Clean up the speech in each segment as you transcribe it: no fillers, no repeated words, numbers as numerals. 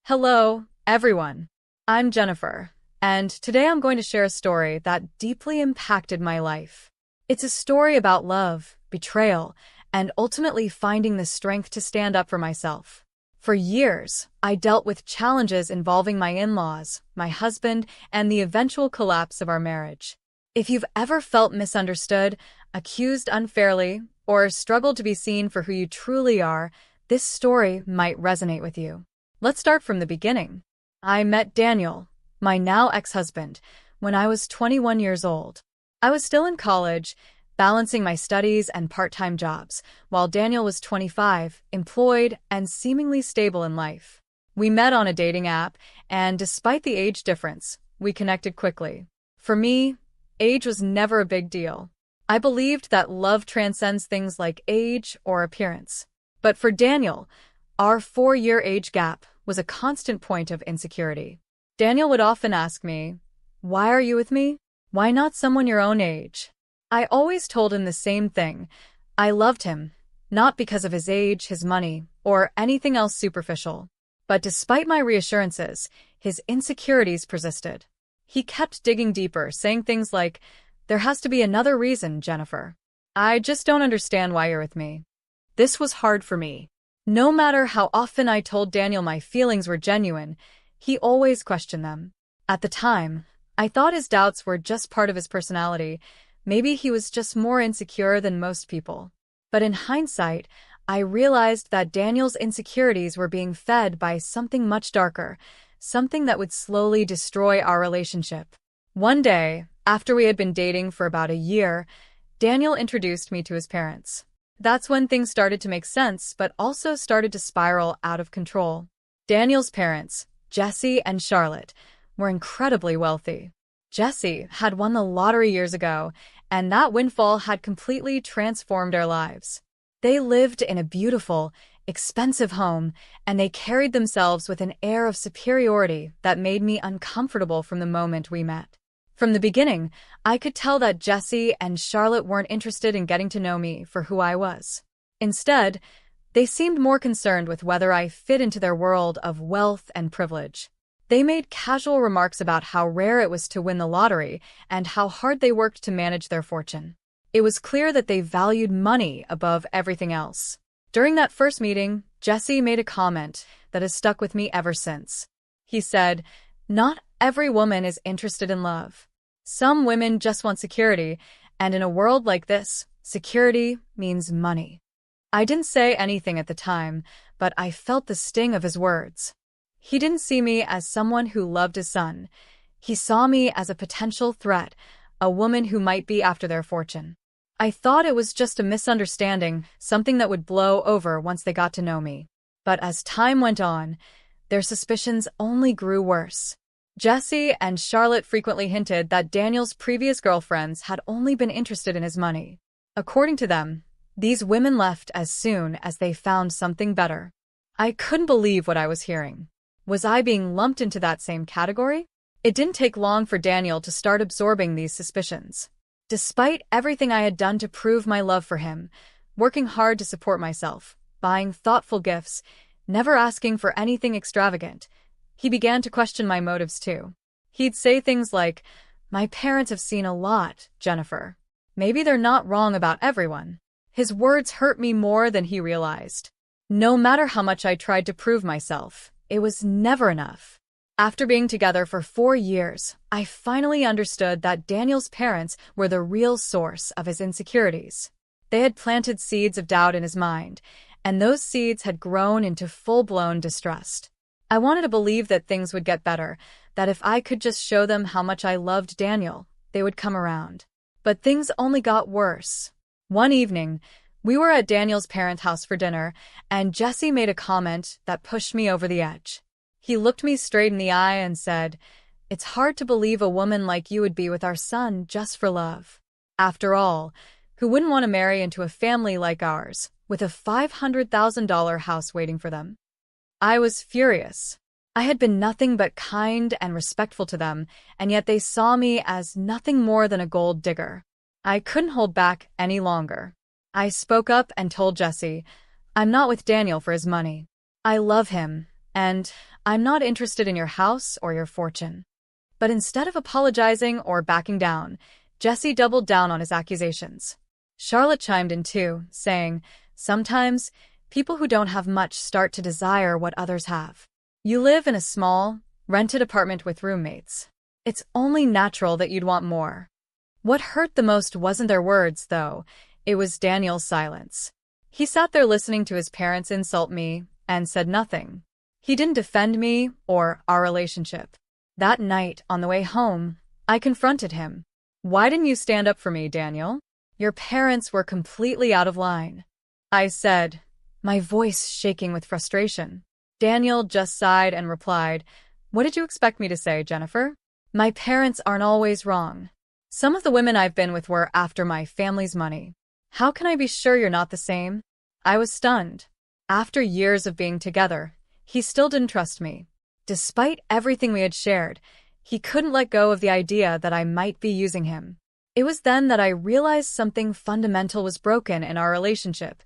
Hello, everyone. I'm Jennifer, and today I'm going to share a story that deeply impacted my life. It's a story about love, betrayal, and ultimately finding the strength to stand up for myself. For years, I dealt with challenges involving my in-laws, my husband, and the eventual collapse of our marriage. If you've ever felt misunderstood, accused unfairly, or struggled to be seen for who you truly are, this story might resonate with you. Let's start from the beginning. I met Daniel, my now ex-husband, when I was 21 years old. I was still in college, balancing my studies and part-time jobs, while Daniel was 25, employed, and seemingly stable in life. We met on a dating app, and despite the age difference, we connected quickly. For me, age was never a big deal. I believed that love transcends things like age or appearance. But for Daniel, our 4-year age gap was a constant point of insecurity. Daniel would often ask me, "Why are you with me? Why not someone your own age?" I always told him the same thing. I loved him, not because of his age, his money, or anything else superficial. But despite my reassurances, his insecurities persisted. He kept digging deeper, saying things like, "There has to be another reason, Jennifer. I just don't understand why you're with me." This was hard for me. No matter how often I told Daniel my feelings were genuine, he always questioned them. At the time, I thought his doubts were just part of his personality. Maybe he was just more insecure than most people. But in hindsight, I realized that Daniel's insecurities were being fed by something much darker, something that would slowly destroy our relationship. One day, after we had been dating for about a year, Daniel introduced me to his parents. That's when things started to make sense, but also started to spiral out of control. Daniel's parents, Jesse and Charlotte, were incredibly wealthy. Jesse had won the lottery years ago, and that windfall had completely transformed our lives. They lived in a beautiful, expensive home, and they carried themselves with an air of superiority that made me uncomfortable from the moment we met. From the beginning, I could tell that Jesse and Charlotte weren't interested in getting to know me for who I was. Instead, they seemed more concerned with whether I fit into their world of wealth and privilege. They made casual remarks about how rare it was to win the lottery and how hard they worked to manage their fortune. It was clear that they valued money above everything else. During that first meeting, Jesse made a comment that has stuck with me ever since. He said, "Not every woman is interested in love. Some women just want security, and in a world like this, security means money." I didn't say anything at the time, but I felt the sting of his words. He didn't see me as someone who loved his son. He saw me as a potential threat, a woman who might be after their fortune. I thought it was just a misunderstanding, something that would blow over once they got to know me. But as time went on, their suspicions only grew worse. Jesse and Charlotte frequently hinted that Daniel's previous girlfriends had only been interested in his money. According to them, these women left as soon as they found something better. I couldn't believe what I was hearing. Was I being lumped into that same category? It didn't take long for Daniel to start absorbing these suspicions. Despite everything I had done to prove my love for him, working hard to support myself, buying thoughtful gifts, never asking for anything extravagant, he began to question my motives too. He'd say things like, "My parents have seen a lot, Jennifer. Maybe they're not wrong about everyone." His words hurt me more than he realized. No matter how much I tried to prove myself, it was never enough. After being together for 4 years, I finally understood that Daniel's parents were the real source of his insecurities. They had planted seeds of doubt in his mind, and those seeds had grown into full-blown distrust. I wanted to believe that things would get better, that if I could just show them how much I loved Daniel, they would come around. But things only got worse. One evening, we were at Daniel's parents' house for dinner, and Jesse made a comment that pushed me over the edge. He looked me straight in the eye and said, "It's hard to believe a woman like you would be with our son just for love. After all, who wouldn't want to marry into a family like ours, with a $500,000 house waiting for them?" I was furious. I had been nothing but kind and respectful to them, and yet they saw me as nothing more than a gold digger. I couldn't hold back any longer. I spoke up and told Jesse, "I'm not with Daniel for his money. I love him, and I'm not interested in your house or your fortune." But instead of apologizing or backing down, Jesse doubled down on his accusations. Charlotte chimed in too, saying, "Sometimes, people who don't have much start to desire what others have. You live in a small, rented apartment with roommates. It's only natural that you'd want more." What hurt the most wasn't their words, though. It was Daniel's silence. He sat there listening to his parents insult me and said nothing. He didn't defend me or our relationship. That night, on the way home, I confronted him. "Why didn't you stand up for me, Daniel? Your parents were completely out of line," I said, my voice shaking with frustration. Daniel just sighed and replied, "What did you expect me to say, Jennifer? My parents aren't always wrong. Some of the women I've been with were after my family's money. How can I be sure you're not the same?" I was stunned. After years of being together, he still didn't trust me. Despite everything we had shared, he couldn't let go of the idea that I might be using him. It was then that I realized something fundamental was broken in our relationship.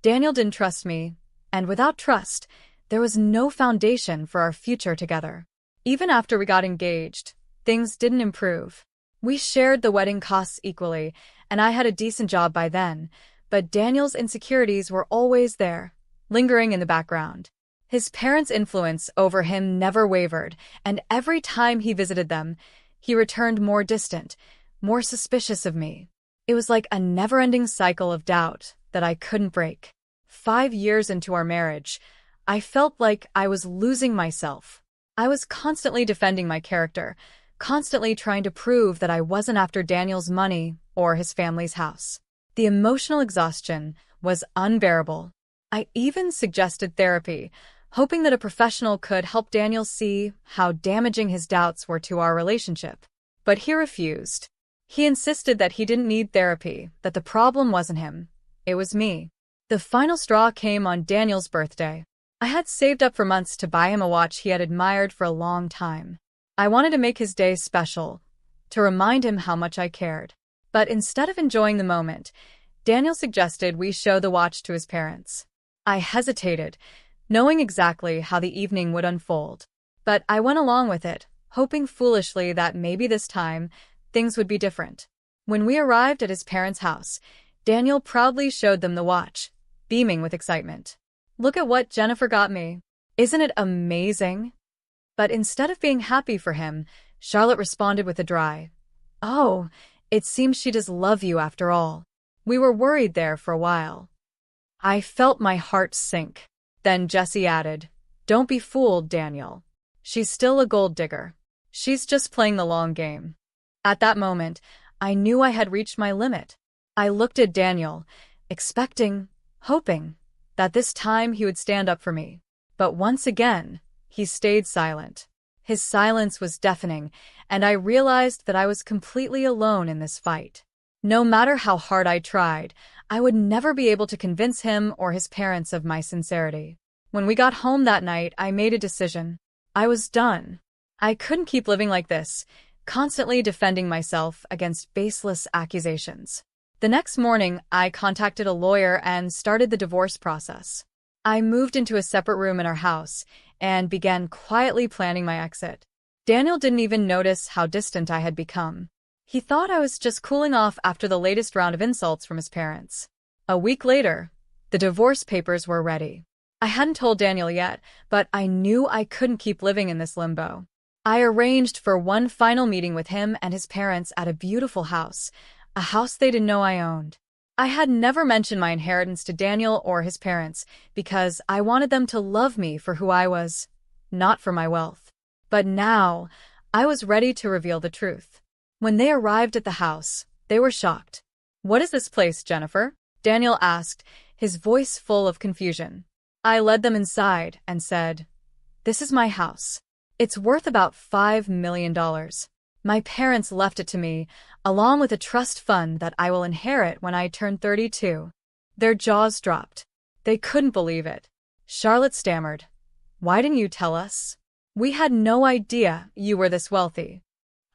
Daniel didn't trust me, and without trust, there was no foundation for our future together. Even after we got engaged, things didn't improve. We shared the wedding costs equally, and I had a decent job by then, but Daniel's insecurities were always there, lingering in the background. His parents' influence over him never wavered, and every time he visited them, he returned more distant, more suspicious of me. It was like a never-ending cycle of doubt that I couldn't break. 5 years into our marriage, I felt like I was losing myself. I was constantly defending my character, constantly trying to prove that I wasn't after Daniel's money or his family's house. The emotional exhaustion was unbearable. I even suggested therapy, hoping that a professional could help Daniel see how damaging his doubts were to our relationship. But he refused. He insisted that he didn't need therapy, that the problem wasn't him. It was me. The final straw came on Daniel's birthday. I had saved up for months to buy him a watch he had admired for a long time. I wanted to make his day special, to remind him how much I cared. But instead of enjoying the moment, Daniel suggested we show the watch to his parents. I hesitated, knowing exactly how the evening would unfold. But I went along with it, hoping foolishly that maybe this time, things would be different. When we arrived at his parents' house, Daniel proudly showed them the watch, beaming with excitement. "Look at what Jennifer got me. Isn't it amazing?" But instead of being happy for him, Charlotte responded with a dry, "Oh, it seems she does love you after all." We were worried there for a while. I felt my heart sink. Then Jesse added, "Don't be fooled, Daniel. She's still a gold digger. She's just playing the long game." At that moment, I knew I had reached my limit. I looked at Daniel, expecting, hoping, that this time he would stand up for me. But once again, he stayed silent. His silence was deafening, and I realized that I was completely alone in this fight. No matter how hard I tried, I would never be able to convince him or his parents of my sincerity. When we got home that night, I made a decision. I was done. I couldn't keep living like this, constantly defending myself against baseless accusations. The next morning, I contacted a lawyer and started the divorce process. I moved into a separate room in our house and began quietly planning my exit. Daniel didn't even notice how distant I had become. He thought I was just cooling off after the latest round of insults from his parents. A week later, the divorce papers were ready. I hadn't told Daniel yet, but I knew I couldn't keep living in this limbo. I arranged for one final meeting with him and his parents at a beautiful house, a house they didn't know I owned. I had never mentioned my inheritance to Daniel or his parents because I wanted them to love me for who I was, not for my wealth. But now, I was ready to reveal the truth. When they arrived at the house, they were shocked. "What is this place, Jennifer?" Daniel asked, his voice full of confusion. I led them inside and said, "This is my house. It's worth about $5 million. My parents left it to me, along with a trust fund that I will inherit when I turn 32. Their jaws dropped. They couldn't believe it. Charlotte stammered, "Why didn't you tell us? We had no idea you were this wealthy."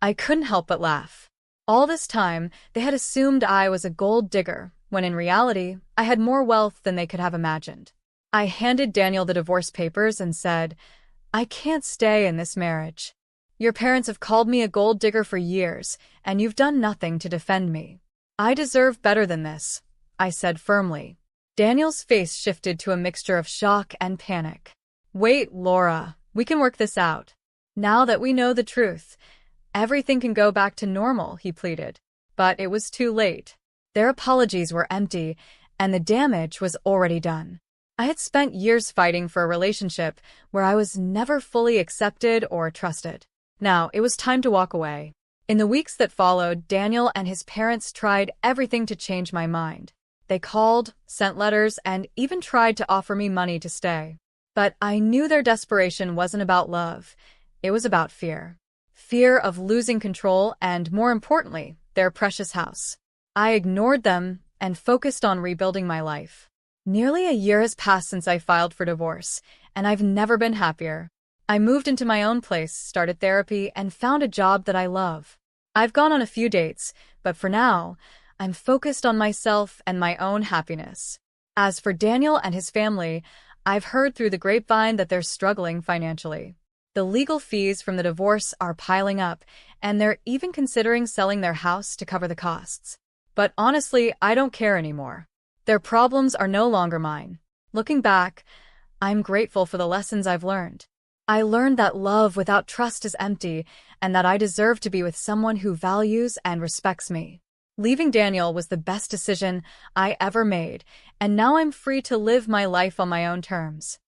I couldn't help but laugh. All this time, they had assumed I was a gold digger, when in reality, I had more wealth than they could have imagined. I handed Daniel the divorce papers and said, "I can't stay in this marriage. Your parents have called me a gold digger for years, and you've done nothing to defend me. I deserve better than this," I said firmly. Daniel's face shifted to a mixture of shock and panic. "Wait, Laura, we can work this out. Now that we know the truth, everything can go back to normal," he pleaded. But it was too late. Their apologies were empty, and the damage was already done. I had spent years fighting for a relationship where I was never fully accepted or trusted. Now, it was time to walk away. In the weeks that followed, Daniel and his parents tried everything to change my mind. They called, sent letters, and even tried to offer me money to stay. But I knew their desperation wasn't about love. It was about fear. Fear of losing control and, more importantly, their precious house. I ignored them and focused on rebuilding my life. Nearly a year has passed since I filed for divorce, and I've never been happier. I moved into my own place, started therapy, and found a job that I love. I've gone on a few dates, but for now, I'm focused on myself and my own happiness. As for Daniel and his family, I've heard through the grapevine that they're struggling financially. The legal fees from the divorce are piling up, and they're even considering selling their house to cover the costs. But honestly, I don't care anymore. Their problems are no longer mine. Looking back, I'm grateful for the lessons I've learned. I learned that love without trust is empty, and that I deserve to be with someone who values and respects me. Leaving Daniel was the best decision I ever made, and now I'm free to live my life on my own terms.